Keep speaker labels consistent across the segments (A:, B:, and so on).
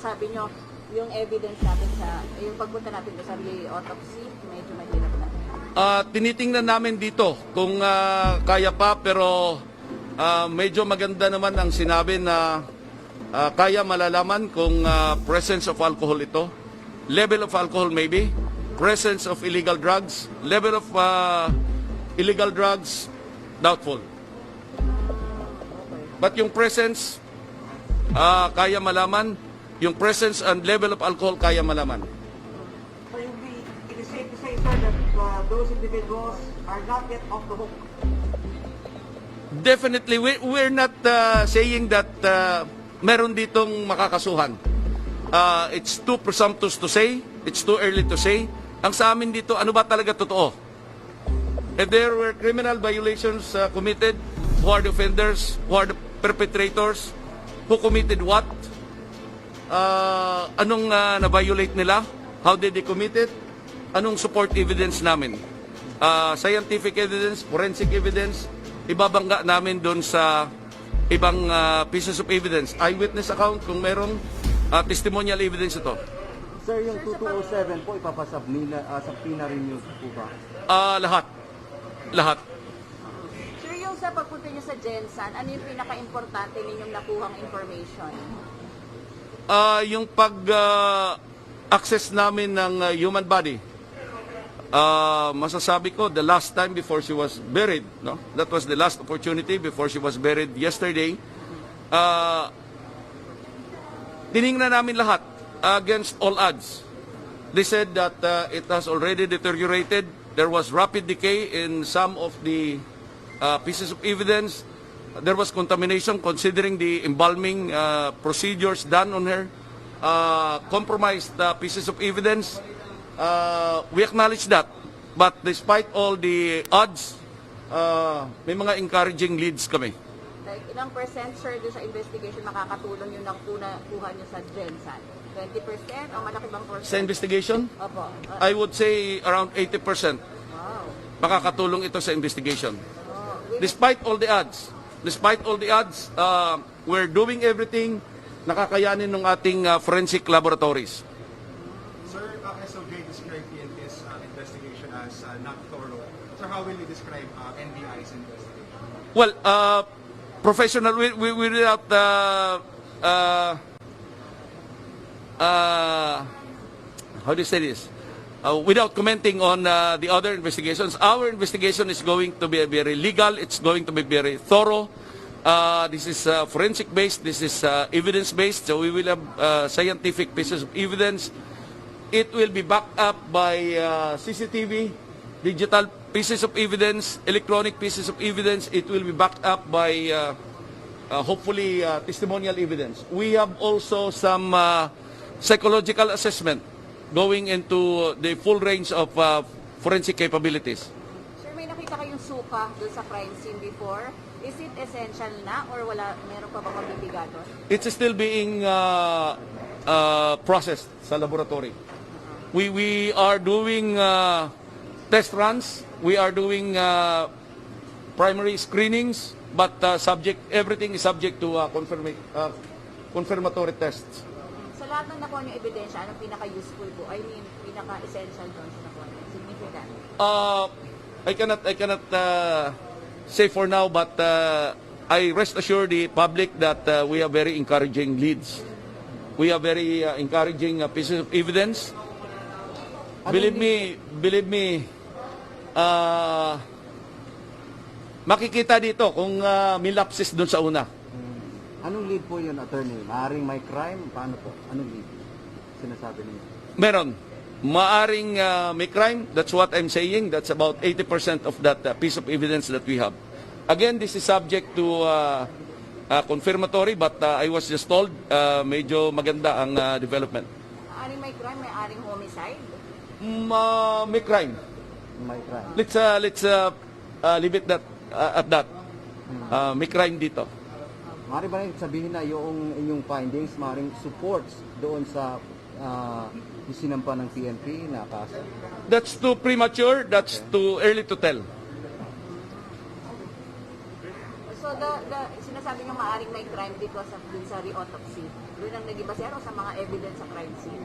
A: sabi nyo, yung evidence natin yung pagpunta natin sa re-autopsy, medyo mahirap na.
B: Tinitingnan namin dito kung kaya pa, pero medyo maganda naman ang sinabi na kaya malalaman kung presence of alcohol ito, level of alcohol maybe, presence of illegal drugs, level of illegal drugs, doubtful. But yung presence, kaya malaman. Yung presence and level of alcohol, kaya malaman.
C: So it is safe to say, sir, that those individuals are not yet off the hook.
B: Definitely, we're not saying that meron ditong makakasuhan. It's too presumptuous to say. It's too early to say. Ang sa amin dito, ano ba talaga totoo? If there were criminal violations committed, who are the offenders, who are the perpetrators, who committed what, anong na-violate nila, how did they commit it, anong support evidence namin. Scientific evidence, forensic evidence, ibabangga namin doon sa ibang pieces of evidence. Eyewitness account kung merong testimonial evidence ito.
D: Sir, yung 2207 po, ipapasabmina rin yung po ba?
B: Lahat. Lahat.
A: Sir, yung sa pagpunta nyo sa Gensan, ano yung pinaka-importante ninyong nakuhang information?
B: Yung pag-access namin ng human body, masasabi ko, the last time before she was buried, no? That was the last opportunity before she was buried yesterday. Tiningnan namin lahat against all odds. They said that it has already deteriorated. There was rapid decay in some of the pieces of evidence. There was contamination considering the embalming procedures done on her. Compromised pieces of evidence. We acknowledge that. But despite all the odds, may mga encouraging leads kami.
A: Like, ilang percent, sir, doon sa investigation makakatulong yung nakuha nyo sa Gensan? 20% o malaki bang percent?
B: Sa investigation,
A: Opo.
B: I would say around 80%
A: Wow.
B: makakatulong ito sa investigation. Despite all the odds, we're doing everything nakakayanin ng ating forensic laboratories.
E: Sir, SOJ described PNP's investigation as not thorough. So how will you describe NBI's investigation?
B: Well, professional, without how do you say this? Without commenting on the other investigations, our investigation is going to be very legal. It's going to be very thorough. This is forensic-based. This is evidence-based. So we will have scientific pieces of evidence. It will be backed up by CCTV, digital pieces of evidence, electronic pieces of evidence. It will be backed up by hopefully testimonial evidence. We have also some psychological assessment going into the full range of forensic capabilities.
A: Sir, may nakita kayong suka doon sa crime scene before. Is it essential na or meron pa bang mabibiga doon?
B: It's still being processed sa laboratory. We are doing test runs. We are doing primary screenings, but everything is subject to confirmatory tests.
A: Sa lahat ng nakuha nyo ebidensya, anong pinaka-useful po? I mean, pinaka-essential doon sa nakuha nyo? Significant?
B: I cannot say for now, but I rest assure the public that we have very encouraging leads. We have very encouraging pieces of evidence. Believe me, makikita dito kung may lapses doon sa una.
D: Anong lead po yun, attorney? Maaring may crime? Paano po? Anong lead? Sinasabi niyo?
B: Meron. Maaring may crime. That's what I'm saying. That's about 80% of that piece of evidence that we have. Again, this is subject to confirmatory, but I was just told medyo maganda ang development.
A: Maaring may crime, may aring homicide?
B: May crime.
D: May crime.
B: Let's leave it at that. May crime dito.
D: Maaari ba rin sabihin na yung inyong findings, maaaring supports doon sa isinampa ng PNP na kaso?
B: That's too premature. That's too early to tell.
A: So, sinasabi nyo maaaring may crime because of dun sa re-autopsy? Doon ang nag-iba sir o sa mga evidence sa crime scene?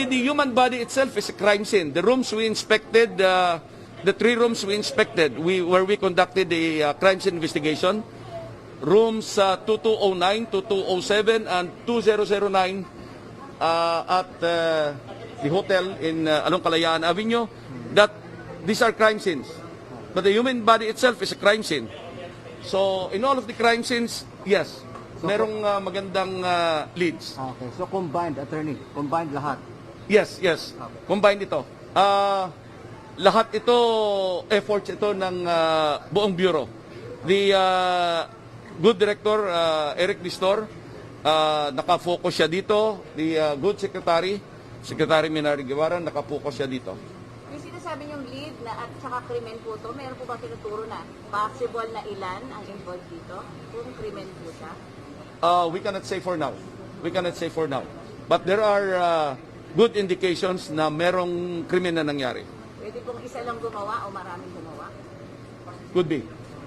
B: The human body itself is a crime scene. The rooms we inspected, the 3 rooms we inspected, where we conducted the crime scene investigation, rooms 2209, 2207, and 2009 at the hotel in along Kalayaan Avenue, that these are crime scenes. But the human body itself is a crime scene. So, in all of the crime scenes, yes, merong magandang leads.
D: Okay, so combined, attorney, combined lahat.
B: Yes, yes. Combined ito. Lahat ito, efforts ito ng buong bureau. The good director, Eric Distor, nakafocus siya dito. The good secretary, Secretary Minari Guevara, nakafocus siya dito.
A: Yung sinasabi niyong lead na at saka krimen po to, meron po ba tinuturo na possible na ilan ang involved dito? Kung krimen po siya?
B: We cannot say for now. We cannot say for now. But there are good indications na merong krimen na nangyari.
A: Pwede pong isa lang gumawa o maraming gumawa?
B: Could be.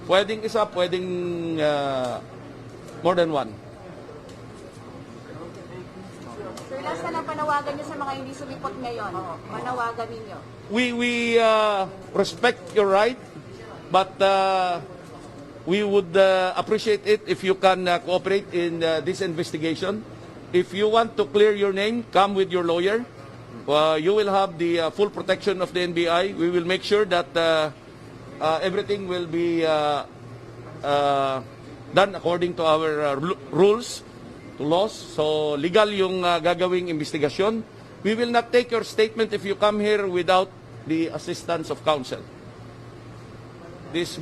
B: Pwedeng isa, pwedeng more than one.
A: Sir, last na lang panawagan niyo sa mga hindi sumipot ngayon. Panawagan ninyo.
B: We respect your right, but we would appreciate it if you can cooperate in this investigation. If you want to clear your name, come with your lawyer. You will have the full protection of the NBI. We will make sure that everything will be done according to our rules, to laws. So legal yung gagawing investigasyon. We will not take your statement if you come here without the assistance of counsel. This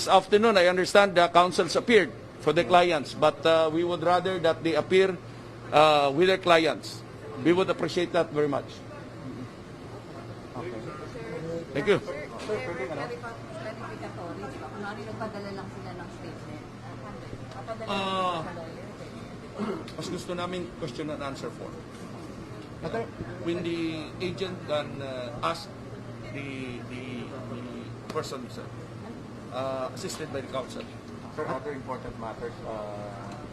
B: afternoon, I understand the counsels appeared for the clients, but we would rather that they appear with their clients. We would appreciate that very much. Thank you.
A: Clarificatory, di ba? Kunwari nagpadala lang sila ng statement. Papadala lang sa lawyer.
B: Mas gusto namin question and answer form. When the agent can ask the person assisted by the counsel.
F: Sir, other important matters.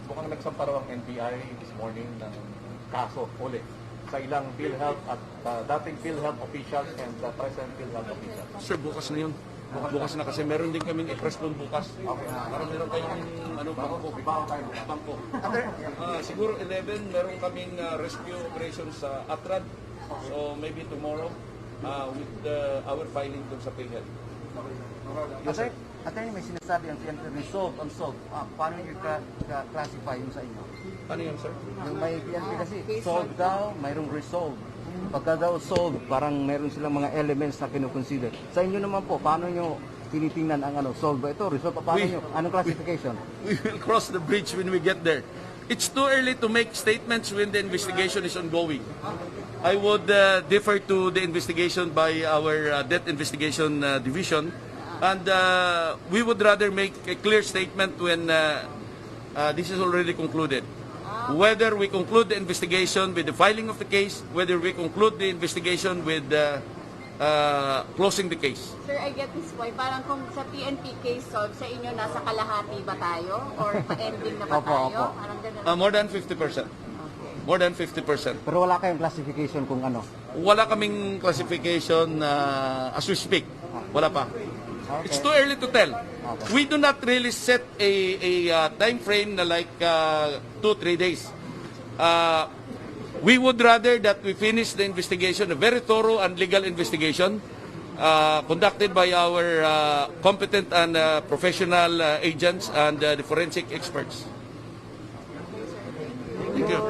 F: Mukhang nagsampa raw ang NBI this morning ng kaso ulit sa ilang PhilHealth at dating PhilHealth officials and present PhilHealth officials.
B: Sir, bukas na yun. Bukas na kasi meron din kaming i-press doon bukas.
F: Okay.
B: Para meron kayong bangko. Bangko. Siguro 11, meron kaming rescue operations sa Atrad. So maybe tomorrow with our filing doon sa PhilHealth.
D: Yes, sir. Attorney, may sinasabi ang PNP, resolved, unsolved. Paano nyo classify yun sa inyo?
B: Ano yun, sir?
D: Yung may PNP kasi, solved daw, mayroong resolved. Pagka daw solved, parang meron silang mga elements na kinukonsider. Sa inyo naman po, paano nyo tinitingnan ang solved ba ito? Resolved, paano nyo? Anong classification?
B: We will cross the bridge when we get there. It's too early to make statements when the investigation is ongoing. I would defer to the investigation by our Death Investigation Division. And we would rather make a clear statement when this is already concluded. Whether we conclude the investigation with the filing of the case, whether we conclude the investigation with closing the case.
A: Sir, I get this point. Parang kung sa PNP case solved, sa inyo nasa kalahati ba tayo? Or pa-ending na ba tayo? Parang ganun.
B: More than 50%.
A: Okay.
B: More than 50%.
D: Pero wala kayong classification kung ano?
B: Wala kaming classification as we speak. Wala pa.
D: Okay.
B: It's too early to tell. We do not really set a time frame na like 2-3 days. We would rather that we finish the investigation, a very thorough and legal investigation conducted by our competent and professional agents and the forensic experts. Thank you.